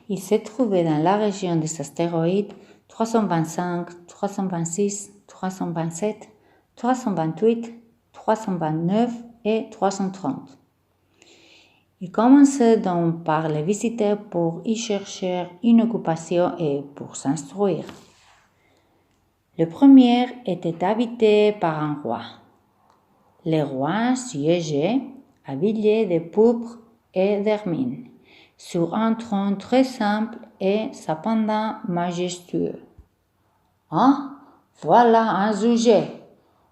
Il se trouvait dans la région des astéroïdes 325, 326, 327, 328, 329 et 330. Il commençait donc par les visiter pour y chercher une occupation et pour s'instruire. Le premier était habité par un roi. Le roi siégeait, habillé de pourpre et d'hermine, sur un trône très simple et cependant majestueux. « Ah, voilà un sujet !»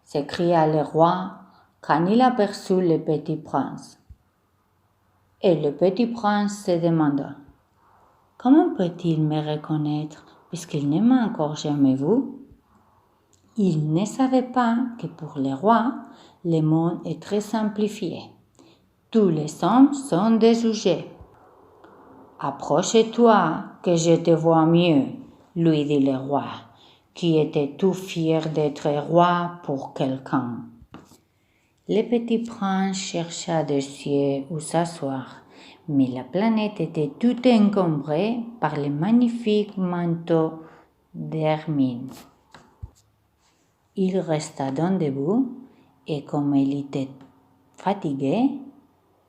s'écria le roi quand il aperçut le petit prince. Et le petit prince se demanda: « Comment peut-il me reconnaître puisqu'il ne m'a encore jamais vu ?» Il ne savait pas que pour le roi, le monde est très simplifié. Tous les hommes sont des sujets. « Approche-toi, que je te vois mieux, » lui dit le roi, qui était tout fier d'être roi pour quelqu'un. Le petit prince chercha des cieux où s'asseoir, mais la planète était tout encombrée par le magnifique manteau d'hermine. Il resta donc debout et comme il était fatigué,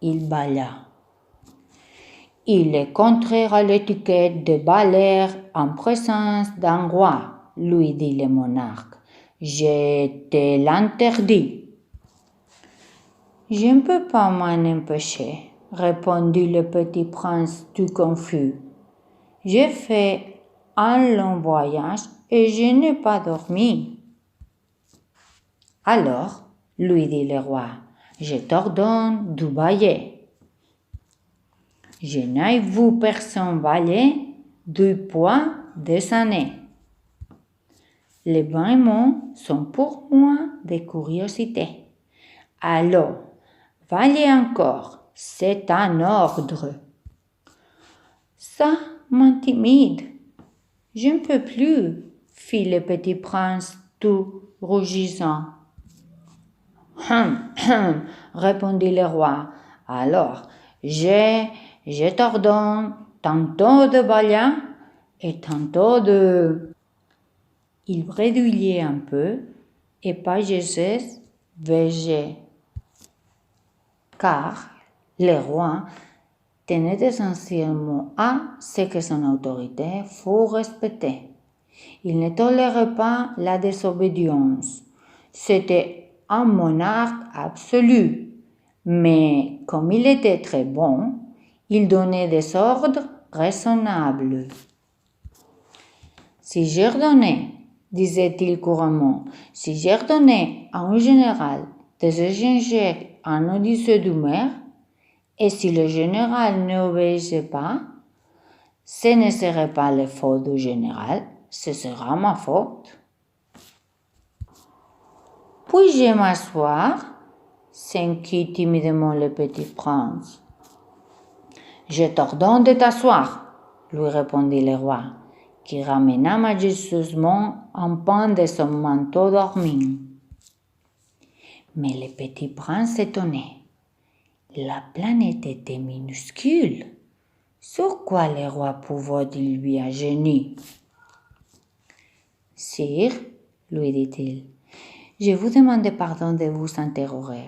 il bâilla. « Il est contraire à l'étiquette de bâler en présence d'un roi, » lui dit le monarque. « Je te l'interdis. » « Je ne peux pas m'en empêcher, » répondit le petit prince tout confus. « J'ai fait un long voyage et je n'ai pas dormi. » « Alors, » lui dit le roi, « je t'ordonne de bâiller. » Je n'ai vu personne bâiller depuis des années. Les bâillements sont pour moi des curiosités. Alors, bâillez encore, c'est un ordre. Ça m'intimide. Je ne peux plus, fit le petit prince tout rougissant. Répondit le roi. Alors, je t'ordonne tantôt de bâiller et tantôt de... Il bredouillait un peu et pagesait veillait, car le roi tenait essentiellement à ce que son autorité fût respectée. Il ne tolérait pas la désobéissance. C'était un monarque absolu, mais comme il était très bon, il donnait des ordres raisonnables. Si j'ordonnais, disait-il couramment, si j'ordonnais à un général de se changer en au-dessus du maire, et si le général n'obéissait pas, ce ne serait pas la faute du général, ce sera ma faute. Puis-je m'asseoir? S'inquiéta timidement le petit prince. Je t'ordonne de t'asseoir, lui répondit le roi, qui ramena majestueusement un pan de son manteau d'hermine. Mais le petit prince s'étonnait. La planète était minuscule. Sur quoi le roi pouvait-il lui agénie? Sire, lui dit-il, je vous demande pardon de vous interroger.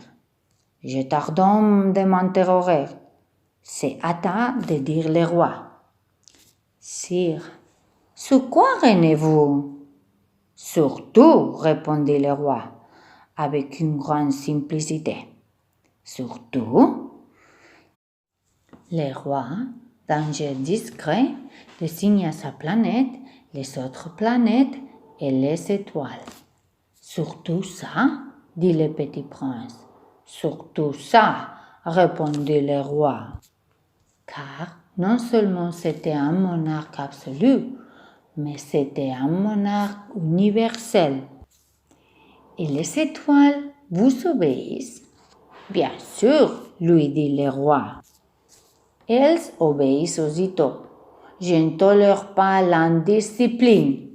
Je t'ordonne de m'interroger. C'est à toi de dire le roi. Sire, sur quoi régnez-vous? Sur tout, répondit le roi, avec une grande simplicité. Sur tout? Le roi, d'un geste discret, désigna sa planète, les autres planètes et les étoiles. Surtout ça, dit le petit prince. Surtout ça, répondit le roi. Car non seulement c'était un monarque absolu, mais c'était un monarque universel. Et les étoiles vous obéissent? Bien sûr, lui dit le roi. Elles obéissent aussitôt. Je ne tolère pas l'indiscipline.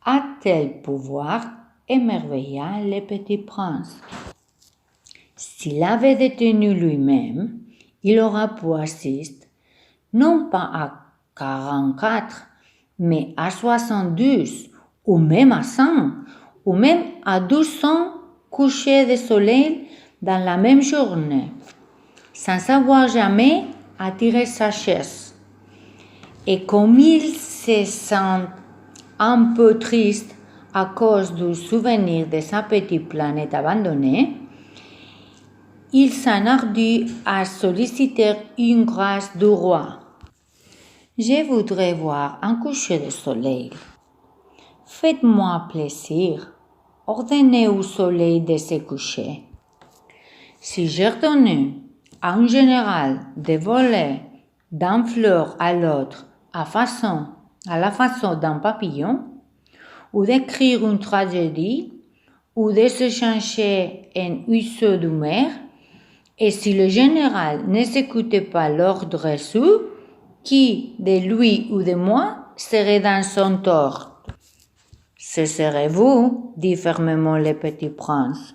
À tel pouvoir émerveilla le petit prince. S'il avait détenu lui-même, il aurait pu assister non pas à 44, mais à 72, ou même à 100, ou même à 200 couchers de soleil dans la même journée, sans avoir jamais à tirer sa chaise. Et comme il se sent un peu triste à cause du souvenir de sa petite planète abandonnée, il s'enhardit à solliciter une grâce du roi. Je voudrais voir un coucher de soleil. Faites-moi plaisir, ordonnez au soleil de se coucher. Si j'ordonne à un général de voler d'un fleur à l'autre à la façon d'un papillon, ou d'écrire une tragédie, ou de se changer en huisseau de mer, et si le général n'exécutait pas l'ordre reçu, qui de lui ou de moi serait dans son tort? Ce serait vous, dit fermement le petit prince.